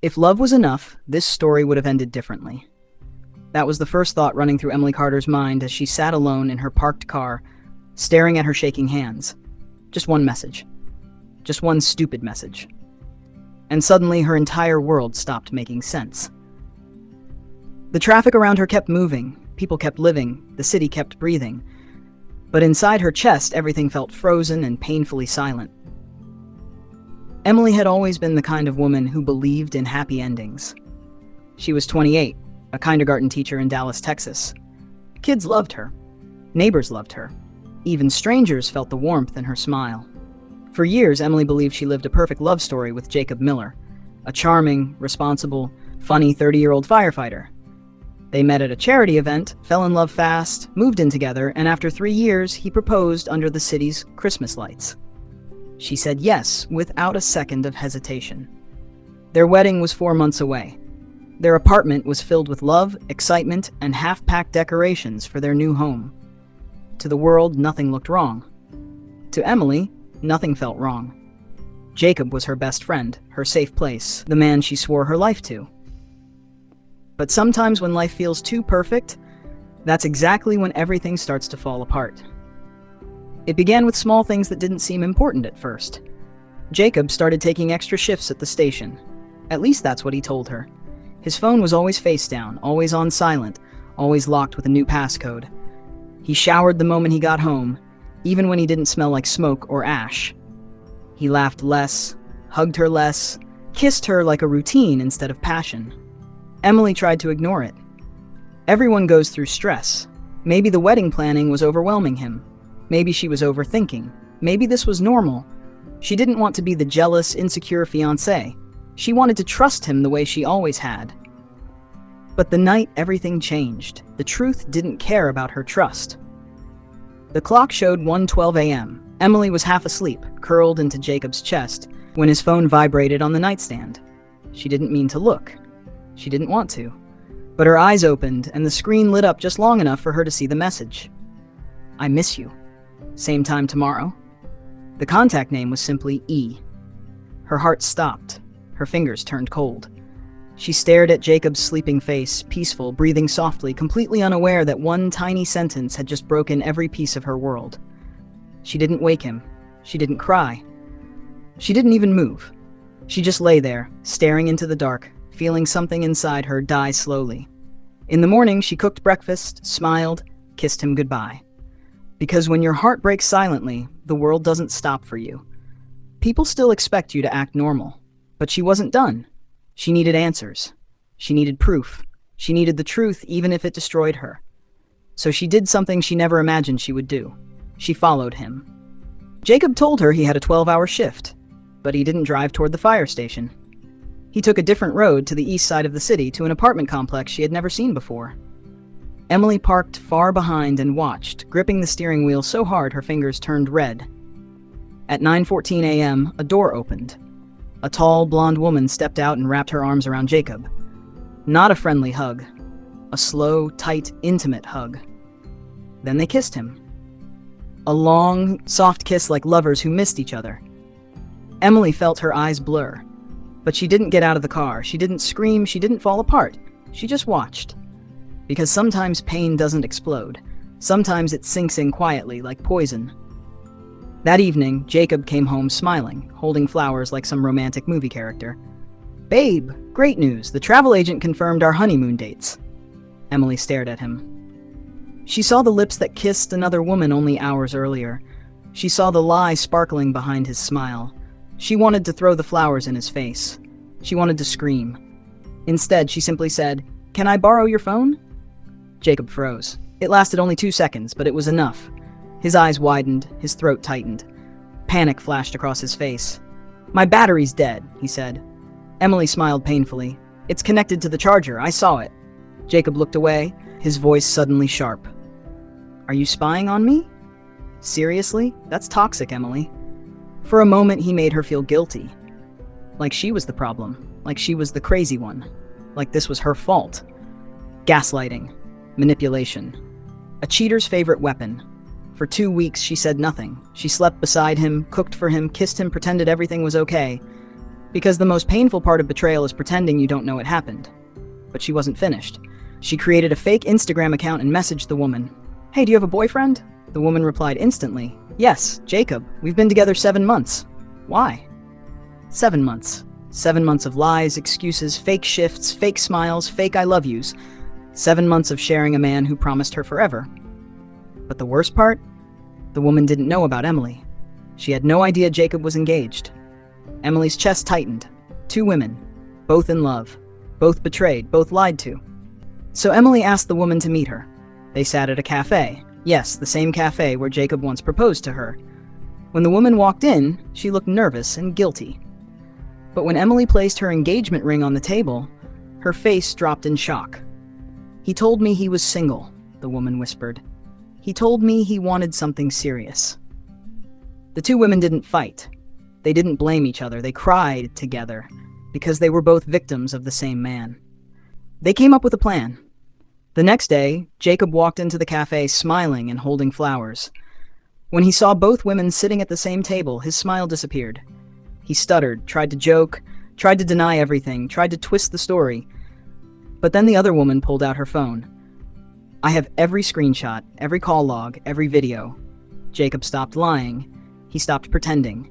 If love was enough, this story would have ended differently. That was the first thought running through Emily Carter's mind as she sat alone in her parked car, staring at her shaking hands. Just one message. Just one stupid message. And suddenly her entire world stopped making sense. The traffic around her kept moving, people kept living, the city kept breathing. But inside her chest, everything felt frozen and painfully silent. Emily had always been the kind of woman who believed in happy endings. She was 28, a kindergarten teacher in Dallas, Texas. Kids loved her. Neighbors loved her. Even strangers felt the warmth in her smile. For years, Emily believed she lived a perfect love story with Jacob Miller, a charming, responsible, funny 30-year-old firefighter. They met at a charity event, fell in love fast, moved in together, and after 3 years, he proposed under the city's Christmas lights. She said yes, without a second of hesitation. Their wedding was 4 months away. Their apartment was filled with love, excitement, and half-packed decorations for their new home. To the world, nothing looked wrong. To Emily, nothing felt wrong. Jacob was her best friend, her safe place, the man she swore her life to. But sometimes when life feels too perfect, that's exactly when everything starts to fall apart. It began with small things that didn't seem important at first. Jacob started taking extra shifts at the station. At least that's what he told her. His phone was always face down, always on silent, always locked with a new passcode. He showered the moment he got home, even when he didn't smell like smoke or ash. He laughed less, hugged her less, kissed her like a routine instead of passion. Emily tried to ignore it. Everyone goes through stress. Maybe the wedding planning was overwhelming him. Maybe she was overthinking. Maybe this was normal. She didn't want to be the jealous, insecure fiancé. She wanted to trust him the way she always had. But the night everything changed, the truth didn't care about her trust. The clock showed 1:12 a.m. Emily was half asleep, curled into Jacob's chest, when his phone vibrated on the nightstand. She didn't mean to look. She didn't want to. But her eyes opened, and the screen lit up just long enough for her to see the message. "I miss you. Same time tomorrow." The contact name was simply E. Her heart stopped. Her fingers turned cold. She stared at Jacob's sleeping face, peaceful, breathing softly, completely unaware that one tiny sentence had just broken every piece of her world. She didn't wake him. She didn't cry. She didn't even move. She just lay there, staring into the dark, feeling something inside her die slowly. In the morning, she cooked breakfast, smiled, kissed him goodbye. Because when your heart breaks silently, the world doesn't stop for you. People still expect you to act normal. But she wasn't done. She needed answers. She needed proof. She needed the truth, even if it destroyed her. So she did something she never imagined she would do. She followed him. Jacob told her he had a 12-hour shift, but he didn't drive toward the fire station. He took a different road to the east side of the city to an apartment complex she had never seen before. Emily parked far behind and watched, gripping the steering wheel so hard her fingers turned red. At 9:14 a.m., a door opened. A tall, blonde woman stepped out and wrapped her arms around Jacob. Not a friendly hug. A slow, tight, intimate hug. Then they kissed him. A long, soft kiss like lovers who missed each other. Emily felt her eyes blur. But she didn't get out of the car. She didn't scream. She didn't fall apart. She just watched. Because sometimes pain doesn't explode. Sometimes it sinks in quietly, like poison. That evening, Jacob came home smiling, holding flowers like some romantic movie character. "Babe, great news. The travel agent confirmed our honeymoon dates." Emily stared at him. She saw the lips that kissed another woman only hours earlier. She saw the lie sparkling behind his smile. She wanted to throw the flowers in his face. She wanted to scream. Instead, she simply said, "Can I borrow your phone?" Jacob froze. It lasted only 2 seconds, but it was enough. His eyes widened, his throat tightened. Panic flashed across his face. "My battery's dead," he said. Emily smiled painfully. "It's connected to the charger, I saw it." Jacob looked away, his voice suddenly sharp. "Are you spying on me? Seriously? That's toxic, Emily." For a moment, he made her feel guilty. Like she was the problem, like she was the crazy one, like this was her fault. Gaslighting, manipulation, a cheater's favorite weapon. For 2 weeks, she said nothing. She slept beside him, cooked for him, kissed him, pretended everything was okay. Because the most painful part of betrayal is pretending you don't know it happened. But she wasn't finished. She created a fake Instagram account and messaged the woman. "Hey, do you have a boyfriend?" The woman replied instantly. "Yes, Jacob. We've been together 7 months." "Why?" 7 months. 7 months of lies, excuses, fake shifts, fake smiles, fake I love yous. 7 months of sharing a man who promised her forever. But the worst part? The woman didn't know about Emily. She had no idea Jacob was engaged. Emily's chest tightened. 2 women. Both in love. Both betrayed. Both lied to. So Emily asked the woman to meet her. They sat at a cafe. Yes, the same cafe where Jacob once proposed to her. When the woman walked in, she looked nervous and guilty. But when Emily placed her engagement ring on the table, her face dropped in shock. "He told me he was single," the woman whispered. "He told me he wanted something serious." The 2 women didn't fight. They didn't blame each other. They cried together because they were both victims of the same man. They came up with a plan. The next day, Jacob walked into the cafe smiling and holding flowers. When he saw both women sitting at the same table, his smile disappeared. He stuttered, tried to joke, tried to deny everything, tried to twist the story. But then the other woman pulled out her phone. "I have every screenshot, every call log, every video." Jacob stopped lying. He stopped pretending.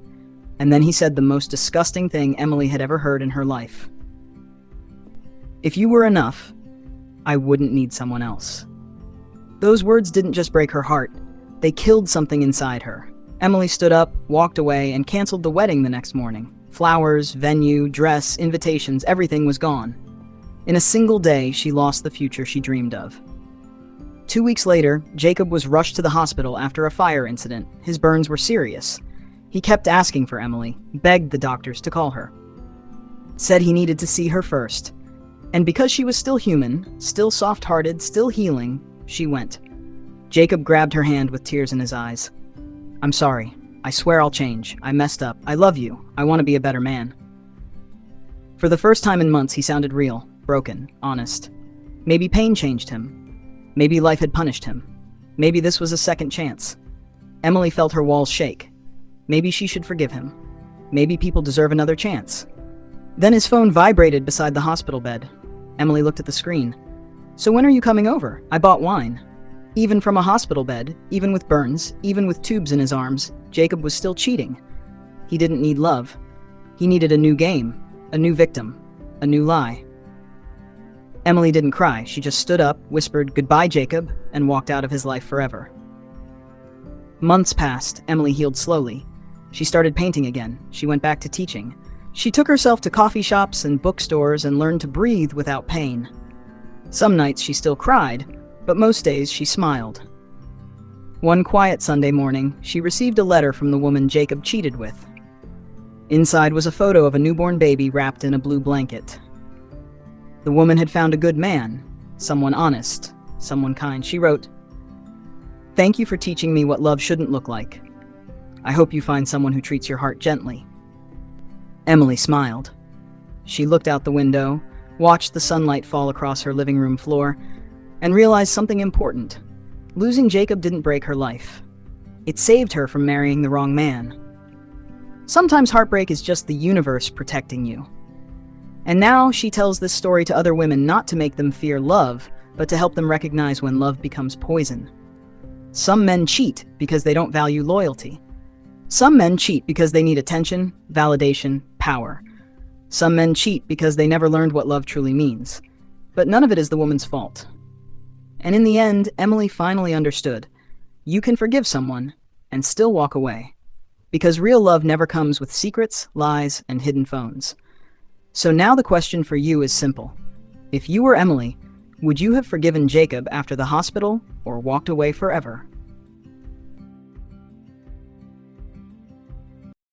And then he said the most disgusting thing Emily had ever heard in her life. "If you were enough, I wouldn't need someone else." Those words didn't just break her heart. They killed something inside her. Emily stood up, walked away, and canceled the wedding the next morning. Flowers, venue, dress, invitations, everything was gone. In a single day, she lost the future she dreamed of. 2 weeks later, Jacob was rushed to the hospital after a fire incident. His burns were serious. He kept asking for Emily, begged the doctors to call her. Said he needed to see her first. And because she was still human, still soft-hearted, still healing, she went. Jacob grabbed her hand with tears in his eyes. "I'm sorry. I swear I'll change. I messed up. I love you. I want to be a better man." For the first time in months, he sounded real, broken, honest. Maybe pain changed him. Maybe life had punished him. Maybe this was a second chance. Emily felt her walls shake. Maybe she should forgive him. Maybe people deserve another chance. Then his phone vibrated beside the hospital bed. Emily looked at the screen. "So when are you coming over? I bought wine." Even from a hospital bed, even with burns, even with tubes in his arms, Jacob was still cheating. He didn't need love. He needed a new game, a new victim, a new lie. Emily didn't cry. She just stood up, whispered, "Goodbye, Jacob," and walked out of his life forever. Months passed. Emily healed slowly. She started painting again. She went back to teaching. She took herself to coffee shops and bookstores and learned to breathe without pain. Some nights she still cried, but most days she smiled. One quiet Sunday morning, she received a letter from the woman Jacob cheated with. Inside was a photo of a newborn baby wrapped in a blue blanket. The woman had found a good man, someone honest, someone kind. She wrote, "Thank you for teaching me what love shouldn't look like. I hope you find someone who treats your heart gently." Emily smiled. She looked out the window, watched the sunlight fall across her living room floor, and realized something important. Losing Jacob didn't break her life. It saved her from marrying the wrong man. Sometimes heartbreak is just the universe protecting you. And now she tells this story to other women not to make them fear love, but to help them recognize when love becomes poison. Some men cheat because they don't value loyalty. Some men cheat because they need attention, validation, power. Some men cheat because they never learned what love truly means. But none of it is the woman's fault. And in the end, Emily finally understood. You can forgive someone and still walk away. Because real love never comes with secrets, lies, and hidden phones. So now the question for you is simple. If you were Emily, would you have forgiven Jacob after the hospital or walked away forever?